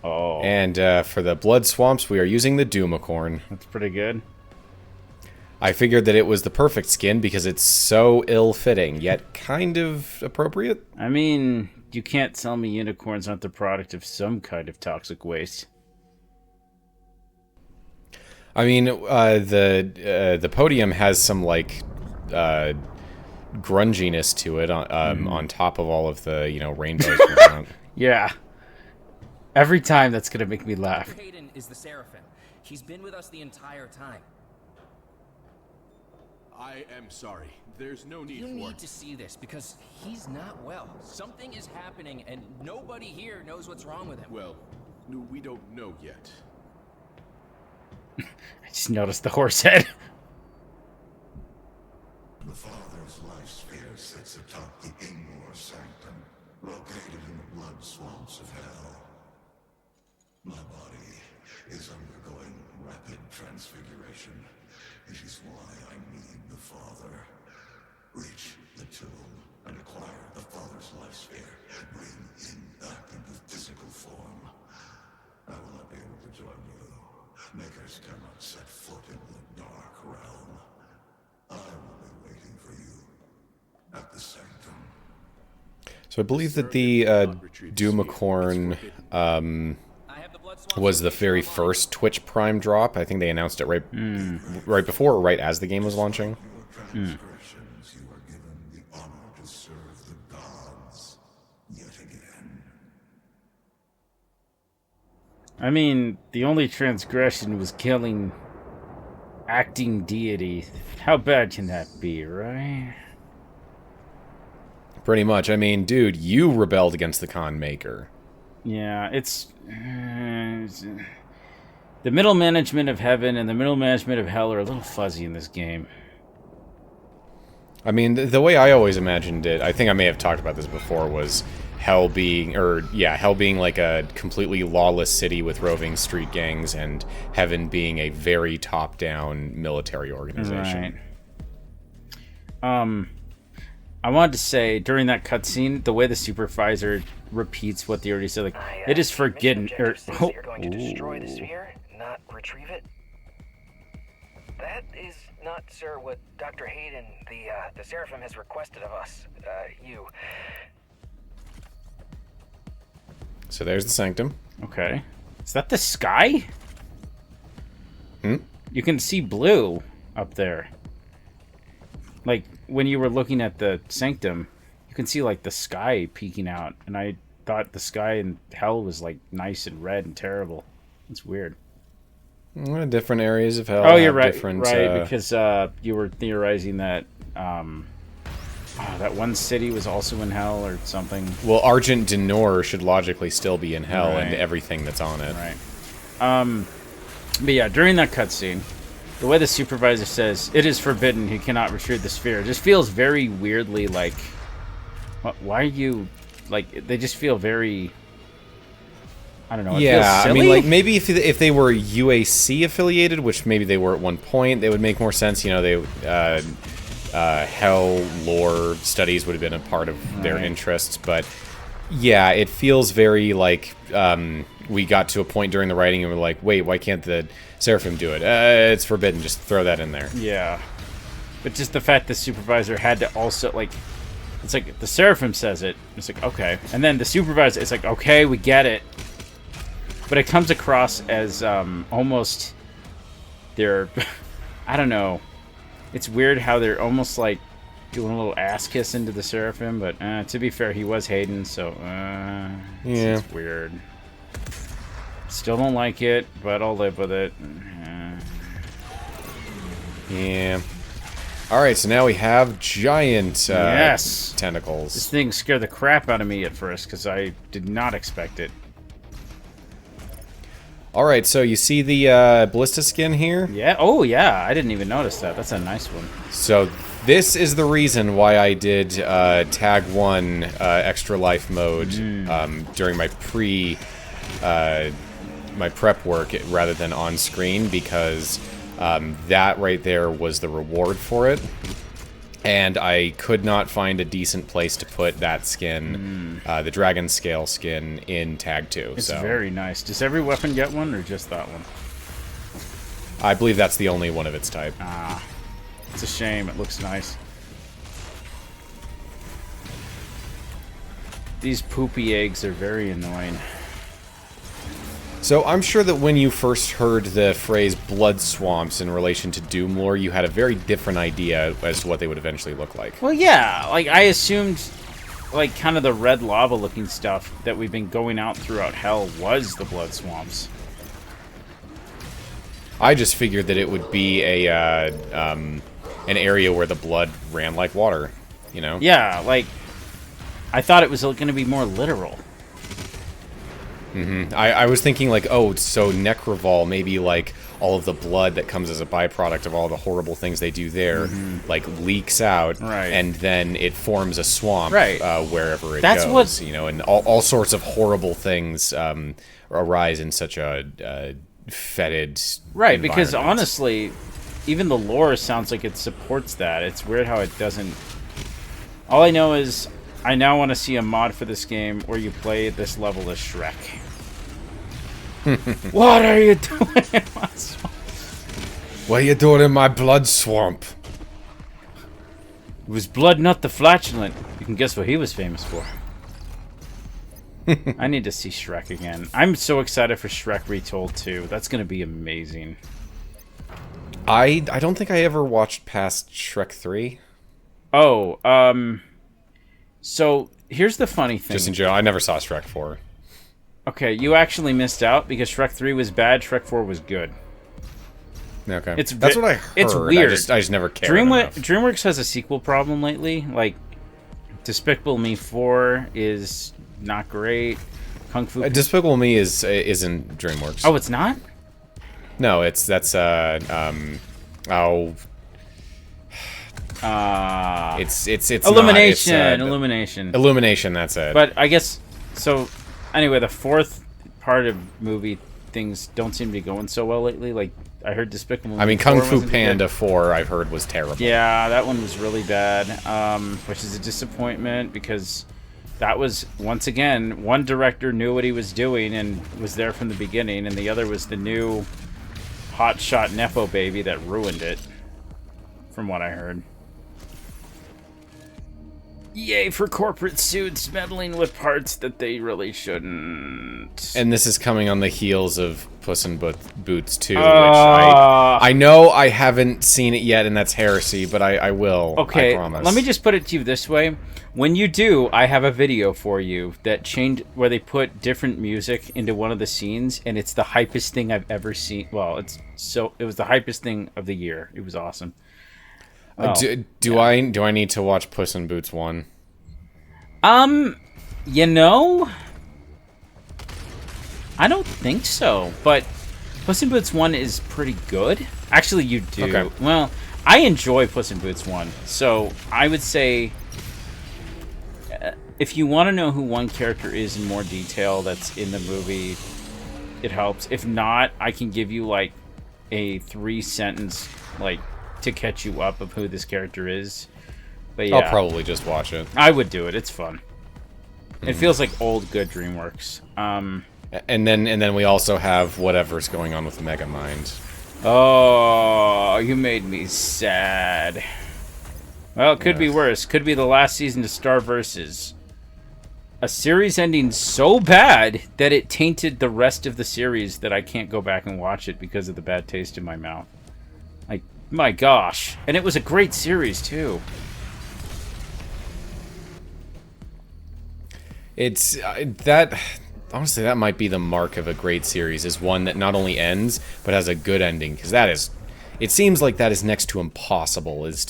Oh. And for the blood swamps, we are using the Doomicorn. That's pretty good. I figured that it was the perfect skin because it's so ill-fitting, yet kind of appropriate. I mean, you can't tell me unicorns aren't the product of some kind of toxic waste. I mean, the podium has some, like, grunginess to it on top of all of the, rainbows. Yeah. Every time that's gonna make me laugh. Dr. Hayden is the Seraphim. He's been with us the entire time. I am sorry. There's no need You for need to see this because he's not well. Something is happening and nobody here knows what's wrong with him. Well, we don't know yet. I just noticed the horse head. The Father's life sphere sits atop the Ingmore Sanctum, located in the blood swamps of hell. My body is undergoing rapid transfiguration. It is why I need the Father. Reach the tomb and acquire the Father's life sphere. Bring him back into physical form. I will not be able to join you. Makers cannot set foot in the dark realm. I will be waiting for you at the Sanctum. So I believe that the Doomicorn was the very first Twitch Prime drop. I think they announced it right before or right as the game was launching. Transgressions, you are given the honor to serve the gods yet again. I mean, the only transgression was killing acting deity. How bad can that be, right? Pretty much. I mean, dude, you rebelled against the Khan Maker. Yeah, it's the middle management of heaven and the middle management of hell are a little fuzzy in this game. I mean, the way I always imagined it, I think I may have talked about this before, was hell being like a completely lawless city with roving street gangs, and heaven being a very top-down military organization. Right. I wanted to say, during that cutscene, the way the supervisor repeats what they already said, like, it is forgotten. You're going to destroy the sphere, not retrieve it. That is not, sir, what Dr. Hayden, the Seraphim, has requested of us. You. So there's the Sanctum. Okay. Is that the sky? Hmm? You can see blue up there. Like, when you were looking at the Sanctum, you can see, like, the sky peeking out. And I thought the sky in hell was, like, nice and red and terrible. It's weird. Different areas of hell. Oh, you're right. Different, because you were theorizing that that one city was also in hell or something. Well, Argent Denor should logically still be in hell, Right. and everything that's on it. Right. But yeah, during that cutscene, the way the supervisor says, it is forbidden, he cannot retrieve the sphere, it just feels very weirdly like, why are you, like, they just feel very, I don't know. It feels I silly. mean, like, maybe if they were UAC affiliated, which maybe they were at one point, they would make more sense. You know, they hell lore studies would have been a part of their interests, but yeah, it feels very like we got to a point during the writing and we're like, wait, why can't the Seraphim do it? It's forbidden. Just throw that in there. Yeah, but just the fact the supervisor had to also, like, it's like the Seraphim says it, it's like, okay, and then the supervisor, it's like, okay, we get it. But it comes across as almost they're, I don't know. It's weird how they're almost like doing a little ass kiss into the Seraphim. But to be fair, he was Hayden, so it's weird. Still don't like it, but I'll live with it. Yeah. All right, so now we have giant Yes. tentacles. This thing scared the crap out of me at first because I did not expect it. All right, so you see the ballista skin here? Yeah. Oh, yeah. I didn't even notice that. That's a nice one. So this is the reason why I did Tag 1 extra life mode during my my prep work rather than on screen, because that right there was the reward for it. And I could not find a decent place to put that skin, the dragon scale skin, in Tag 2. It's so very nice. Does every weapon get one, or just that one? I believe that's the only one of its type. Ah, it's a shame. It looks nice. These poopy eggs are very annoying. So I'm sure that when you first heard the phrase blood swamps in relation to Doom lore, you had a very different idea as to what they would eventually look like. Well, yeah, like, I assumed, like, kind of the red lava-looking stuff that we've been going out throughout Hell was the blood swamps. I just figured that it would be an area where the blood ran like water, you know? Yeah, like, I thought it was going to be more literal. I was thinking, like, oh, so Necroval, maybe, like, all of the blood that comes as a byproduct of all the horrible things they do there, like, leaks out, Right. and then it forms a swamp Right. Wherever it That's goes, what- you know, and all sorts of horrible things arise in such a fetid Right, because environment. honestly, even the lore sounds like it supports that. It's weird how it doesn't... All I know is, I now want to see a mod for this game where you play this level as Shrek. What are you doing in my swamp? What are you doing in my blood swamp? It was Blood Nut the Flatulent. You can guess what he was famous for. I need to see Shrek again. I'm so excited for Shrek Retold 2. That's going to be amazing. I don't think I ever watched past Shrek 3. Oh, so here's the funny thing. Just in general, I never saw Shrek 4. Okay, you actually missed out because Shrek 3 was bad, Shrek 4 was good. Okay, It's that's ve- what I heard. it's weird. I just never cared enough. DreamWorks has a sequel problem lately. Like, Despicable Me 4 is not great. Kung Fu... Despicable Me isn't DreamWorks. Oh, it's not? No, that's it's Illumination. not. It's, Illumination. Illumination, that's it. But I guess... So, anyway, the fourth part of movie things don't seem to be going so well lately. Like, I heard Despicable Me I mean, 4 Kung Fu wasn't Panda good. 4, I've heard, was terrible. Yeah, that one was really bad, which is a disappointment because that was, once again, one director knew what he was doing and was there from the beginning, and the other was the new hotshot Nepo baby that ruined it, from what I heard. Yay for corporate suits meddling with parts that they really shouldn't. And this is coming on the heels of Puss in Boots 2, which I know I haven't seen it yet, and that's heresy, but I will. Okay, I promise. let me just put it to you this way. When you do, I have a video for you that changed where they put different music into one of the scenes, and it's the hypest thing I've ever seen. Well, it was the hypest thing of the year. It was awesome. Do I need to watch Puss in Boots 1? You know, I don't think so, but Puss in Boots 1 is pretty good. Actually, you do. Okay. Well, I enjoy Puss in Boots 1, so I would say if you want to know who one character is in more detail that's in the movie, it helps. If not, I can give you like a 3-sentence like to catch you up of who this character is. But yeah, I'll probably just watch it. I would do it. It's fun. It feels like old good DreamWorks. And then we also have whatever's going on with Megamind. Oh, you made me sad. Well, it could be worse. Could be the last season of Star Versus. A series ending so bad that it tainted the rest of the series that I can't go back and watch it because of the bad taste in my mouth. Like, my gosh. And it was a great series, too. It's that honestly, that might be the mark of a great series, is one that not only ends but has a good ending, because that is, it seems like that is next to impossible, is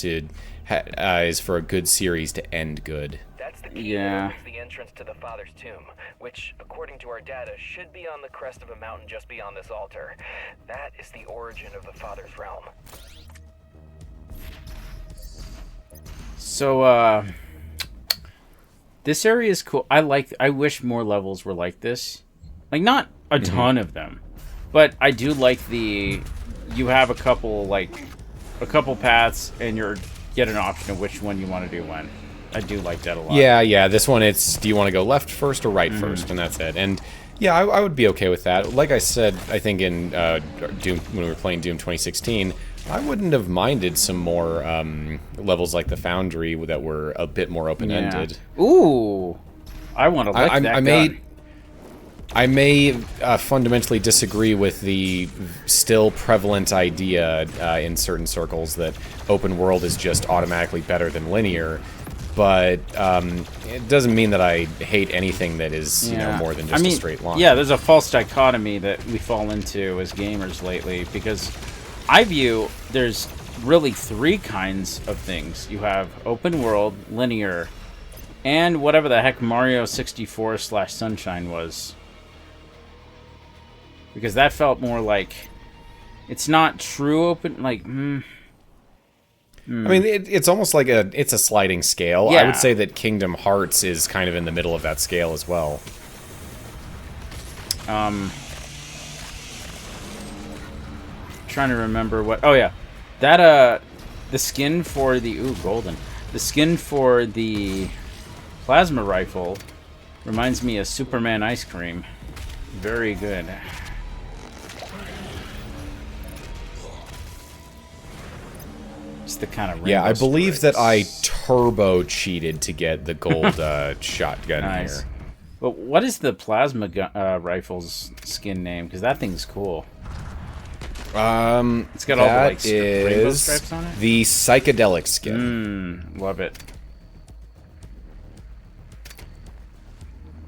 for a good series to end good. That's the key that opens the entrance to the Father's tomb, which, according to our data, should be on the crest of a mountain just beyond this altar. That is the origin of the Father's realm. So, this area is cool. I wish more levels were like this. Like, not a ton of them. But I do like you have a couple paths, and you're get an option of which one you want to do when. I do like that a lot. Yeah. This one, it's do you want to go left first or right first, and that's it. And yeah, I would be okay with that. Like I said, I think in Doom, when we were playing Doom 2016, I wouldn't have minded some more levels like the Foundry that were a bit more open-ended. Yeah. Ooh, I want to lick that gun. I may fundamentally disagree with the still prevalent idea in certain circles that open world is just automatically better than linear, but it doesn't mean that I hate anything that is you know, more than just a straight line. Yeah, there's a false dichotomy that we fall into as gamers lately, because I view there's really 3 kinds of things. You have open world, linear, and whatever the heck Mario 64/Sunshine was. Because that felt more like it's not true open, like. I mean, it's almost like it's a sliding scale. Yeah. I would say that Kingdom Hearts is kind of in the middle of that scale as well. Trying to remember what. Oh yeah, that the skin for the golden. The skin for the plasma rifle reminds me of Superman ice cream. Very good. The kind of I believe that I turbo cheated to get the gold shotgun here. But what is the plasma rifle's skin name? Because that thing's cool. It's got all the like rainbow stripes on it. The psychedelic skin. Love it.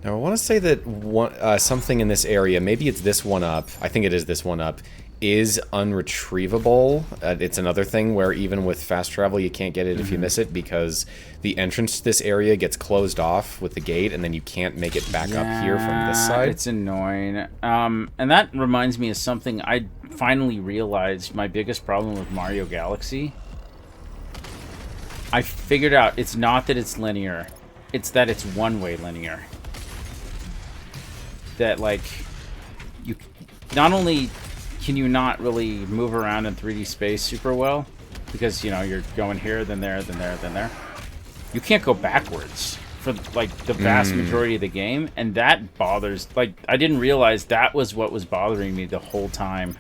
Now I want to say that something in this area, maybe it's this one up. I think it is this one up. Is unretrievable. It's another thing where even with fast travel you can't get it if you miss it, because the entrance to this area gets closed off with the gate and then you can't make it back up here from this side. It's annoying. And that reminds me of something I finally realized my biggest problem with Mario Galaxy. I figured out it's not that it's linear, it's that it's one-way linear. That like you not only can you not really move around in 3D space super well, because, you know, you're going here, then there, then there, then there. You can't go backwards for, like, the vast majority of the game, and that bothers... Like, I didn't realize that was what was bothering me the whole time.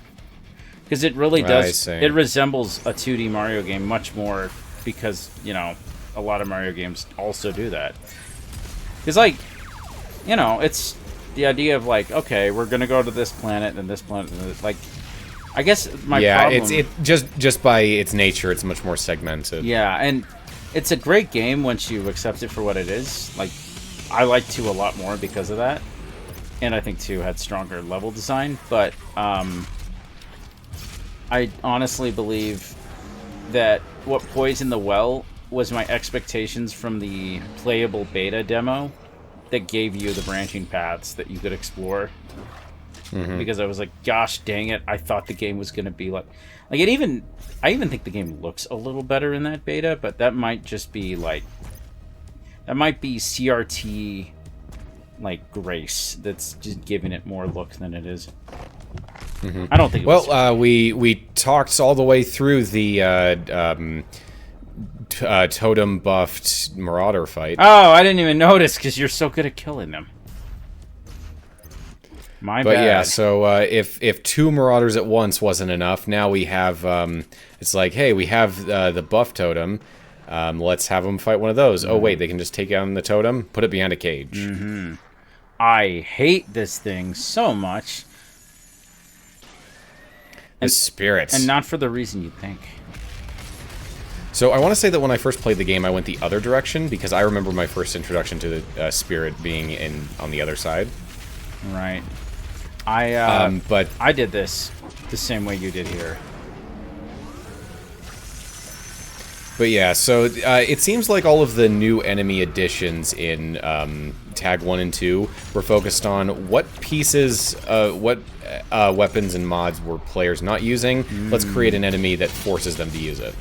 Because it really does... It resembles a 2D Mario game much more, because, you know, a lot of Mario games also do that. Because, like, you know, it's... The idea of like, okay, we're gonna go to this planet and this planet, and like, I guess my problem. Yeah, it's just by its nature, it's much more segmented. Yeah, and it's a great game once you accept it for what it is. Like, I like 2 a lot more because of that, and I think 2 had stronger level design. But I honestly believe that what poisoned the well was my expectations from the playable beta demo that gave you the branching paths that you could explore. Because I was like, gosh dang it, I thought the game was going to be like I even think the game looks a little better in that beta, but that might just be like, that might be CRT like grace that's just giving it more look than it is. I don't think it was. We talked all the way through the totem buffed Marauder fight. Oh, I didn't even notice because you're so good at killing them. My bad. Yeah, so if 2 Marauders at once wasn't enough, now we have it's like, hey, we have the buff totem. Let's have them fight one of those. Oh wait, they can just take down the totem, put it behind a cage. I hate this thing so much. The spirits, and not for the reason you think. So I want to say that when I first played the game, I went the other direction, because I remember my first introduction to the spirit being on the other side. Right. But I did this the same way you did here. But yeah, so it seems like all of the new enemy additions in Tag 1 and 2 were focused on what pieces, what weapons and mods were players not using. Let's create an enemy that forces them to use it.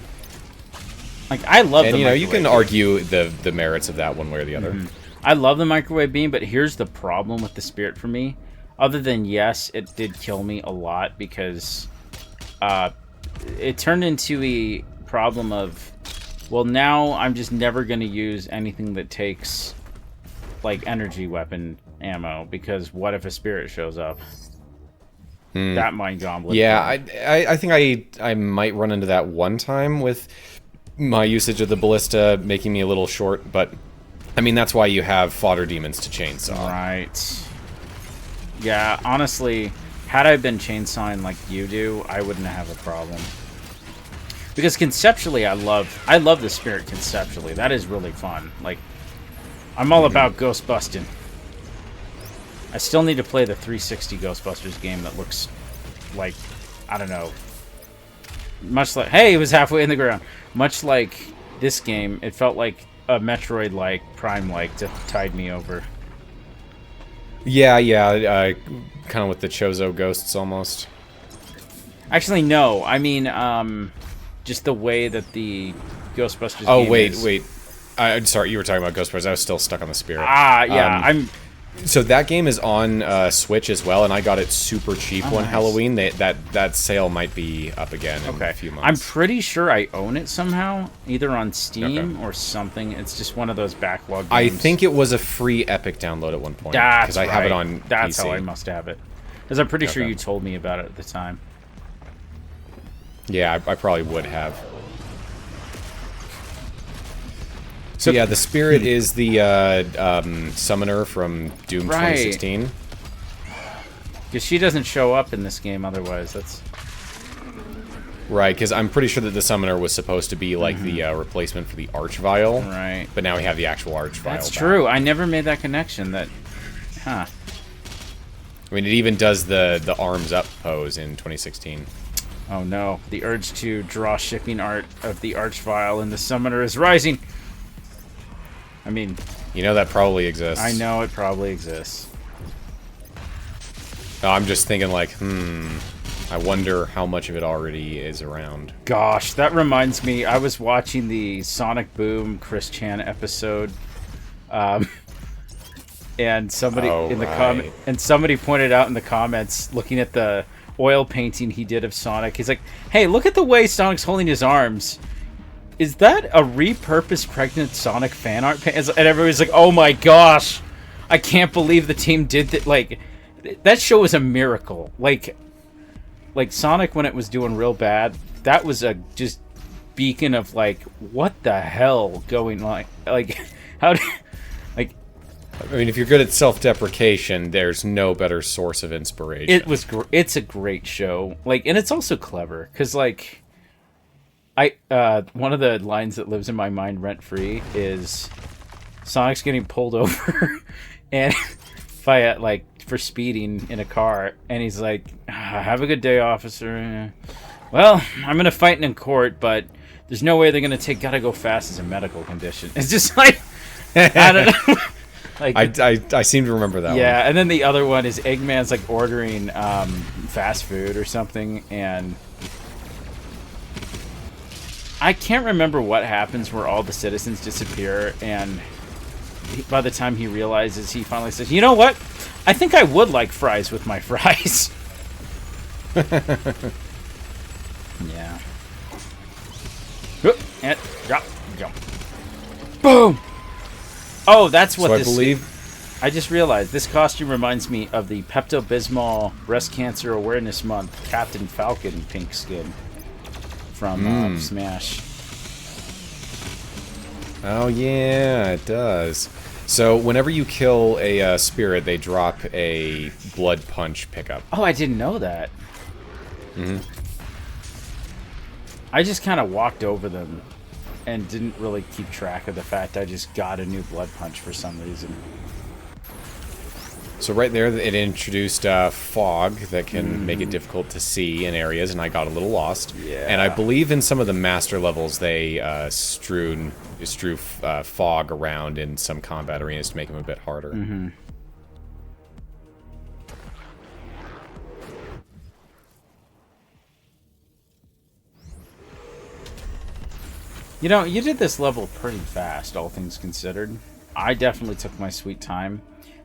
Like, I love and the you can beam. argue the merits of that one way or the other. I love the microwave beam, but here's the problem with the spirit for me. Other than, yes, it did kill me a lot because it turned into a problem of well, now I'm just never going to use anything that takes, like, energy weapon ammo, because what if a spirit shows up? That mind gauntlet. Yeah, I think I might run into that one time with my usage of the ballista making me a little short, but I mean that's why you have fodder demons to chainsaw. Right. Yeah, honestly, had I been chainsawing like you do, I wouldn't have a problem. Because conceptually, I love the spirit conceptually. That is really fun. Like, I'm all about ghost busting. I still need to play the 360 Ghostbusters game that looks like, I don't know, much like, hey, it was halfway in the ground. Much like this game, it felt like a Metroid-like, Prime-like to tide me over. Yeah, kind of with the Chozo ghosts almost. Actually, no. I mean, just the way that the Ghostbusters Oh, game wait, is. wait. I'm sorry, you were talking about Ghostbusters. I was still stuck on the spirit. Ah, yeah, So that game is on Switch as well, and I got it super cheap one nice. Halloween. That sale might be up again in a few months. I'm pretty sure I own it somehow, either on Steam or something. It's just one of those backlog games. I think it was a free Epic download at one point. That's I right. have it on That's PC. how I must have it. Because I'm pretty sure Okay. you told me about it at the time. Yeah, I probably would have. So yeah, the spirit is the summoner from Doom Right. 2016. Because she doesn't show up in this game otherwise. That's Right, because I'm pretty sure that the summoner was supposed to be like the replacement for the Archvile. right. But now we have the actual Archvile. That's back. true. I never made that connection. That, huh? I mean, it even does the arms up pose in 2016. Oh no! The urge to draw shipping art of the Archvile and the Summoner is rising. I mean, You know that probably exists. I know it probably exists. No, I'm just thinking like, I wonder how much of it already is around. Gosh, that reminds me. I was watching the Sonic Boom Chris Chan episode, and somebody somebody pointed out in the comments, looking at the oil painting he did of Sonic. He's like, "Hey, look at the way Sonic's holding his arms. Is that a repurposed pregnant Sonic fan art?" And everybody's like, "Oh my gosh, I can't believe the team did that!" Like, that show was a miracle. Like Sonic, when it was doing real bad, that was a just beacon of like, what the hell going on? Like how do like I mean, if you're good at self-deprecation, there's no better source of inspiration. it's a great show. Like, and it's also clever because like one of the lines that lives in my mind rent free is Sonic's getting pulled over and by for speeding in a car, and he's like, "Have a good day, officer. Well, I'm gonna fight in court, but there's no way they're gonna take gotta go fast as a medical condition." It's just like, I don't know. Like, I seem to remember that one. yeah, and then the other one is Eggman's like ordering fast food or something, and I can't remember what happens where all the citizens disappear, and by the time he realizes, he finally says, "You know what? I think I would like fries with my fries." Yeah. And drop, jump. Boom! Oh, that's what So this... I believe... I just realized this costume reminds me of the Pepto-Bismol Breast Cancer Awareness Month Captain Falcon pink skin from Smash. Oh, yeah, it does. So, whenever you kill a spirit, they drop a blood punch pickup. Oh, I didn't know that. Mm-hmm. I just kind of walked over them and didn't really keep track of the fact I just got a new blood punch for some reason. So right there, it introduced fog that can make it difficult to see in areas, and I got a little lost. Yeah. And I believe in some of the master levels, they strew fog around in some combat arenas to make them a bit harder. Mm-hmm. You know, you did this level pretty fast, all things considered. I definitely took my sweet time,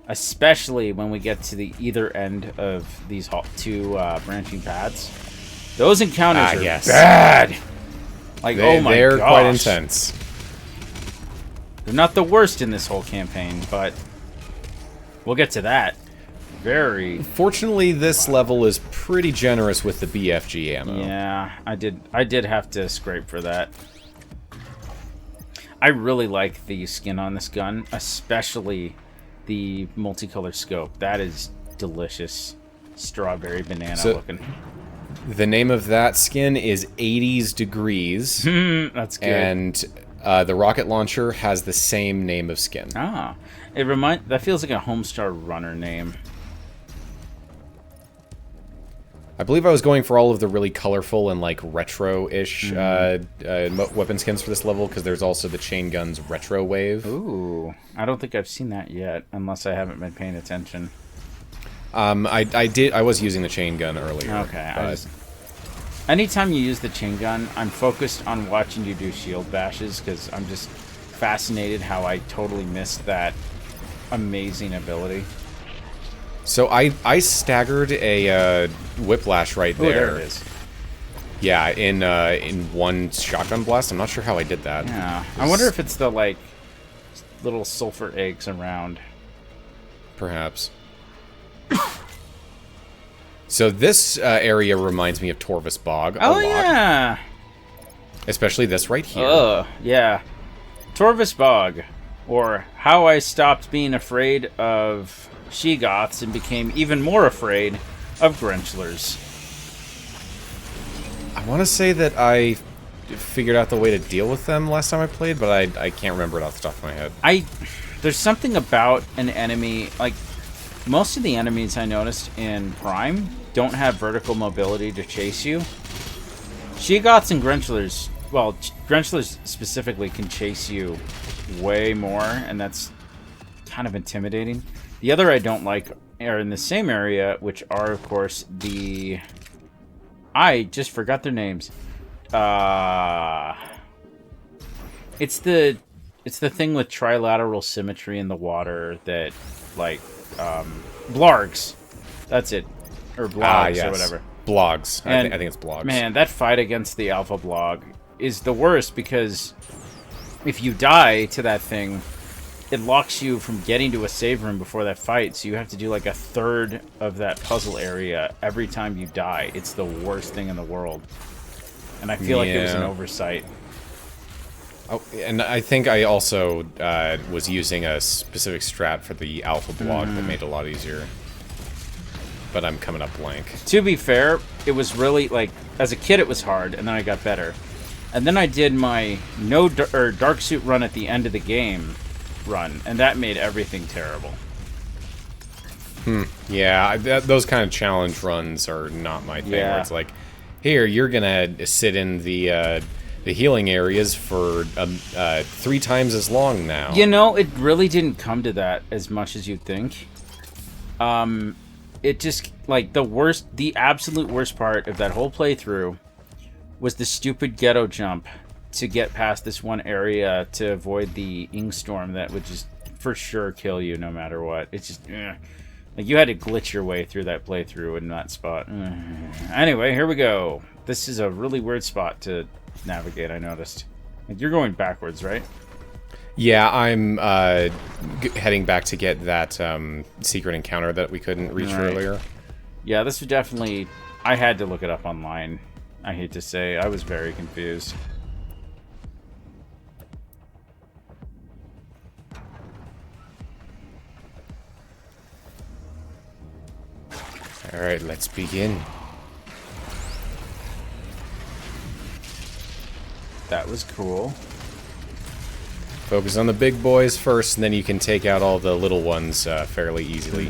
especially when we get to the either end of these two branching paths. Those encounters are bad. Like, oh my they're gosh. quite intense. They're not the worst in this whole campaign, but we'll get to that. Very... Fortunately, this level is pretty generous with the BFG ammo. Yeah, I did have to scrape for that. I really like the skin on this gun, especially the multicolor scope. That is delicious. Strawberry banana looking. The name of that skin is 80s Degrees. That's good. And the rocket launcher has the same name of skin. Ah, that feels like a Homestar Runner name. I believe I was going for all of the really colorful and like retro-ish weapon skins for this level, because there's also the chain gun's retro wave. Ooh, I don't think I've seen that yet, unless I haven't been paying attention. I was using the chain gun earlier. Okay. Anytime you use the chain gun, I'm focused on watching you do shield bashes, because I'm just fascinated how I totally missed that amazing ability. So I staggered a whiplash right there. There it is. Yeah, in one shotgun blast. I'm not sure how I did that. Yeah, I wonder if it's the like little sulfur eggs around. Perhaps. So this area reminds me of Torvus Bog a lot. Yeah. Especially this right here. Yeah. Torvus Bog, or How I Stopped Being Afraid of She-Goths and Became Even More Afraid of Grenchlers. I want to say that I figured out the way to deal with them last time I played, but I can't remember it off the top of my head. There's something about an enemy, like, most of the enemies I noticed in Prime don't have vertical mobility to chase you. She-Goths and Grenchlers, well, Grenchlers specifically can chase you way more, and that's kind of intimidating. The other I don't like are in the same area, which are, of course, the... I just forgot their names. It's the thing with trilateral symmetry in the water that, like, Blargs. That's it. Or Blogs, yes. or whatever. Blogs. I And, think it's Blogs. Man, that fight against the Alpha Blog is the worst, because if you die to that thing, it locks you from getting to a save room before that fight, so you have to do like a third of that puzzle area every time you die. It's the worst thing in the world. And I feel like it was an oversight. Oh, and I think I also was using a specific strat for the Alpha Blog that made it a lot easier. But I'm coming up blank. To be fair, it was really, like, as a kid it was hard, and then I got better. And then I did my Dark Suit run at the end of the game run, and that made everything terrible. Yeah, those kind of challenge runs are not my thing. Yeah. Where it's like, here, you're gonna sit in the healing areas for 3 times as long now. You know, it really didn't come to that as much as you'd think. It just, like, the absolute worst part of that whole playthrough was the stupid ghetto jump to get past this one area to avoid the ink storm that would just for sure kill you no matter what. It's just, like, you had to glitch your way through that playthrough in that spot. Anyway, here we go. This is a really weird spot to navigate, I noticed. Like, you're going backwards, right? Yeah, I'm heading back to get that secret encounter that we couldn't reach earlier. Yeah, this was definitely... I had to look it up online. I hate to say, I was very confused. Alright, let's begin. That was cool. Focus on the big boys first, and then you can take out all the little ones fairly easily.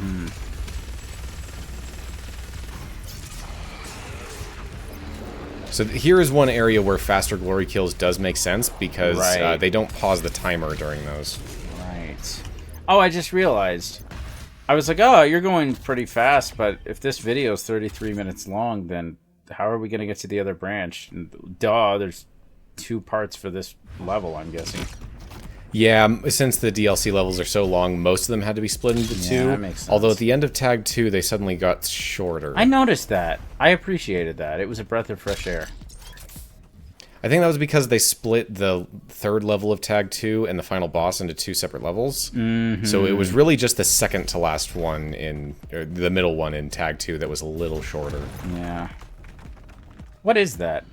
So here is one area where faster glory kills does make sense, because they don't pause the timer during those. Right. Oh, I just realized. I was like, oh, you're going pretty fast, but if this video is 33 minutes long, then how are we going to get to the other branch? And duh, there's 2 parts for this level, I'm guessing. Yeah, since the DLC levels are so long, most of them had to be split into 2. That makes sense. Although at the end of Tag 2, they suddenly got shorter. I noticed that. I appreciated that. It was a breath of fresh air. I think that was because they split the third level of Tag 2 and the final boss into 2 separate levels. Mm-hmm. So it was really just the second to last one or the middle one in Tag 2 that was a little shorter. Yeah. What is that?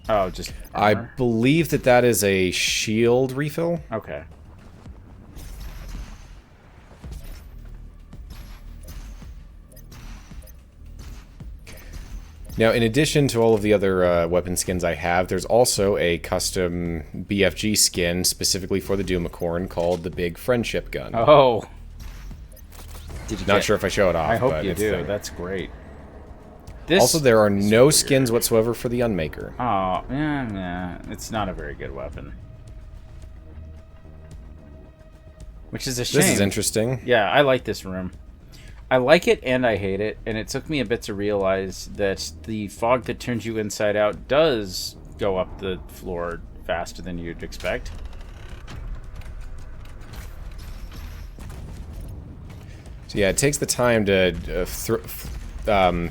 Oh, just armor? I believe that is a shield refill. Okay. Now, in addition to all of the other weapon skins I have, there's also a custom BFG skin specifically for the Doomicorn called the Big Friendship Gun. Oh. Did you Not sure if I show it off. I hope but you it's do. there. That's great. Also, there are no skins whatsoever for the Unmaker. Oh, yeah. It's not a very good weapon. Which is a shame. This is interesting. Yeah, I like this room. I like it and I hate it, and it took me a bit to realize that the fog that turns you inside out does go up the floor faster than you'd expect. So yeah, it takes the time to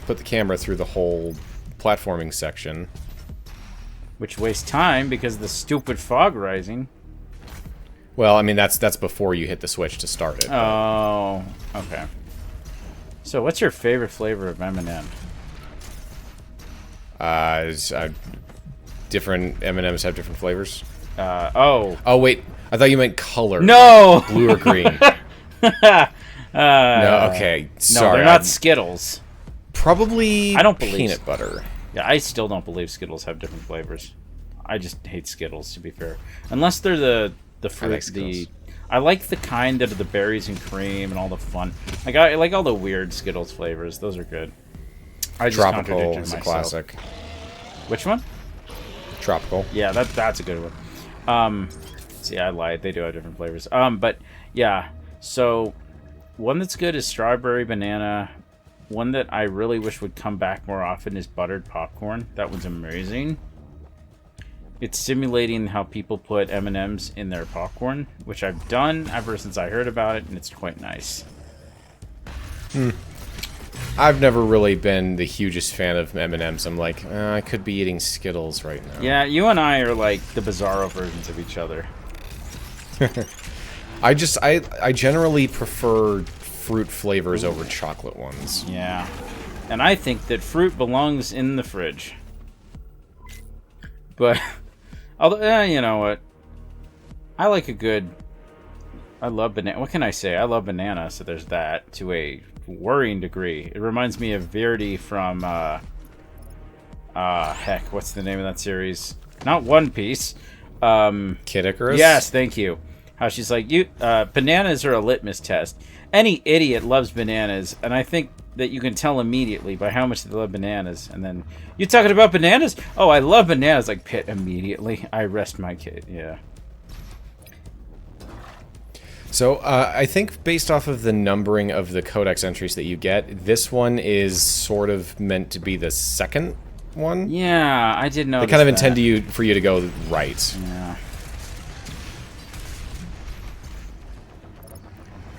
put the camera through the whole platforming section. Which wastes time because of the stupid fog rising. Well, I mean, that's before you hit the switch to start it. Oh, okay. So, what's your favorite flavor of M&M? Different M&Ms have different flavors. Oh, wait. I thought you meant color. no! Blue or green. No, okay. Sorry. No, they're not Skittles. Probably I don't believe peanut butter. Yeah, I still don't believe Skittles have different flavors. I just hate Skittles, to be fair. Unless they're the fruit, like Skittles. I like the kind that are the berries and cream and all the fun. Like I like all the weird Skittles flavors. Those are good. I just Tropical contradicted is a myself. classic. Which one? Tropical. Yeah, that's a good one. See, I lied. They do have different flavors. But yeah. So one that's good is strawberry banana. One that I really wish would come back more often is buttered popcorn. That one's amazing. It's simulating how people put M&Ms in their popcorn, which I've done ever since I heard about it, and it's quite nice. I've never really been the hugest fan of M&Ms. I'm like, I could be eating Skittles right now. Yeah, you and I are like the bizarro versions of each other. I generally prefer fruit flavors over chocolate ones. Yeah. And I think that fruit belongs in the fridge. But, although, you know what? I like a good... I love banana. What can I say? I love banana, so there's that, to a worrying degree. It reminds me of Verity from, heck, what's the name of that series? Not One Piece. Kid Icarus? Yes, thank you. How she's like, bananas are a litmus test. Any idiot loves bananas, and I think that you can tell immediately by how much they love bananas. And then, you talking about bananas? Oh, I love bananas. Like, Pit, immediately. I rest my kid, yeah. So, I think based off of the numbering of the Codex entries that you get, this one is sort of meant to be the second one. Yeah, I did know. They kind of intend for you to go right. Yeah.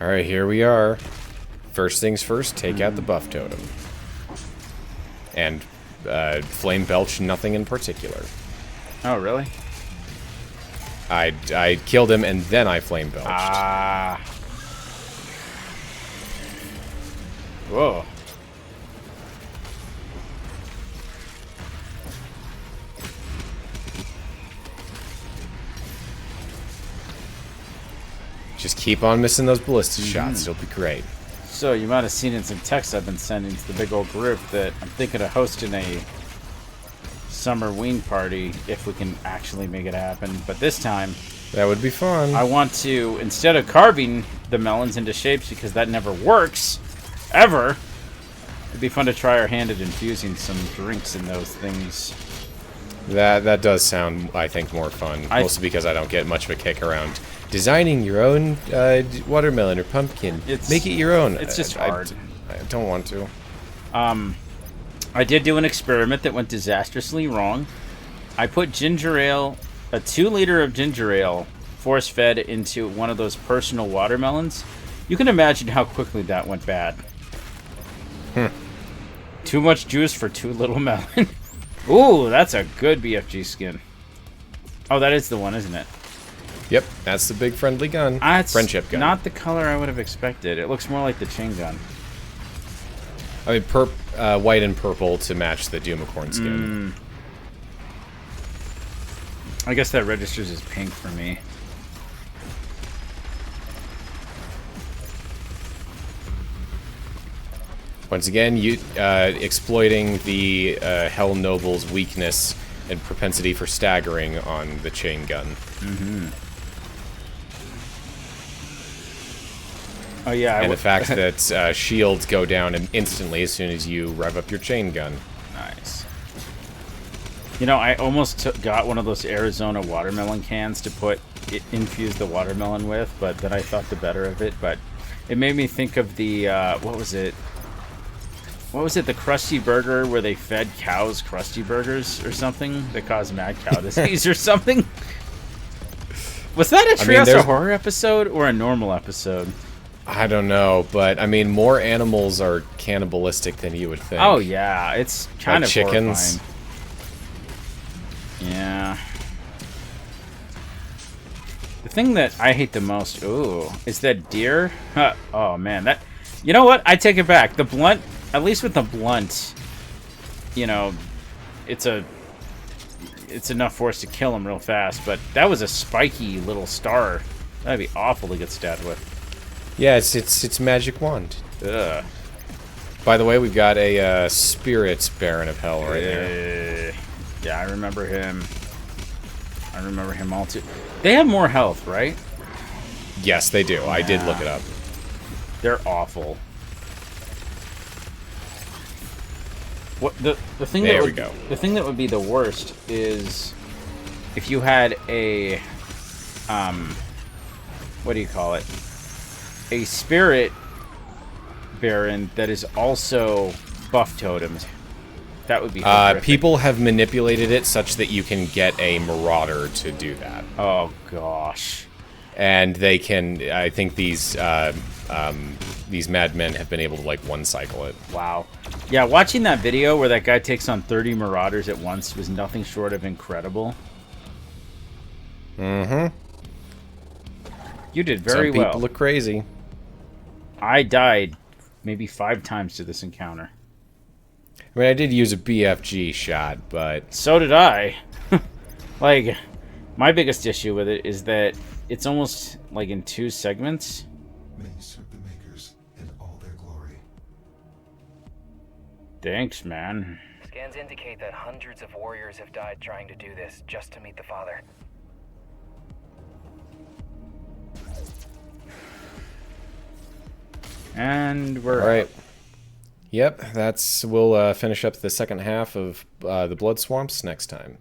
Alright, here we are. First things first, take out the buff totem. And flame belch nothing in particular. Oh, really? I killed him and then I flame belched. Ah. Whoa. Just keep on missing those ballista shots. It'll be great. So, you might have seen in some texts I've been sending to the big old group that I'm thinking of hosting a summer ween party if we can actually make it happen. But this time, That would be fun. I want to, instead of carving the melons into shapes, because that never works, ever, it'd be fun to try our hand at infusing some drinks in those things. That does sound, I think, more fun. Mostly because I don't get much of a kick around designing your own watermelon or pumpkin. Make it your own. It's just hard. I don't want to. I did do an experiment that went disastrously wrong. I put ginger ale, a 2-liter of ginger ale, force-fed into one of those personal watermelons. You can imagine how quickly that went bad. Too much juice for too little melon. Ooh, that's a good BFG skin. Oh, that is the one, isn't it? Yep, that's the big friendly gun. It's Friendship gun. not the color I would have expected. It looks more like the chain gun. I mean, white and purple to match the Doomicorn skin. I guess that registers as pink for me. Once again, you exploiting the Hell Noble's weakness and propensity for staggering on the chain gun. Oh yeah, And the fact that shields go down instantly as soon as you rev up your chain gun. Nice. You know, I almost got one of those Arizona watermelon cans to infuse the watermelon with, but then I thought the better of it. But it made me think of the what was it? What was it? The Krusty Burger where they fed cows Krusty Burgers or something that caused mad cow disease or something. Was that a Treehouse of Horror episode or a normal episode? I don't know, but I mean, more animals are cannibalistic than you would think. Oh yeah, it's kind like of chickens. horrifying. Yeah. The thing that I hate the most, is that deer. Oh man, that. You know what? I take it back. The blunt, at least with the blunt, you know, it's enough force to kill him real fast. But that was a spiky little star. That'd be awful to get stabbed with. Yeah, it's magic wand. Ugh. By the way, we've got a Spirit Baron of Hell right there. Yeah, I remember him. I remember him all too. They have more health, right? Yes, they do. I did look it up. They're awful. What the thing There that we would, go. The thing that would be the worst is if you had a what do you call it? A spirit baron that is also buff totems. That would be horrific. People have manipulated it such that you can get a marauder to do that. Oh gosh. And they can. I think these madmen have been able to like one cycle it. Wow. Yeah, watching that video where that guy takes on 30 marauders at once was nothing short of incredible. Mm-hmm. You did very well. Some people look crazy. I died maybe 5 times to this encounter. I mean, I did use a BFG shot, but So did I. Like, my biggest issue with it is that it's almost like in 2 segments. May serve the makers in all their glory. Thanks, man. Scans indicate that hundreds of warriors have died trying to do this just to meet the Father. And we're all right. Yep, we'll finish up the second half of the Blood Swamps next time.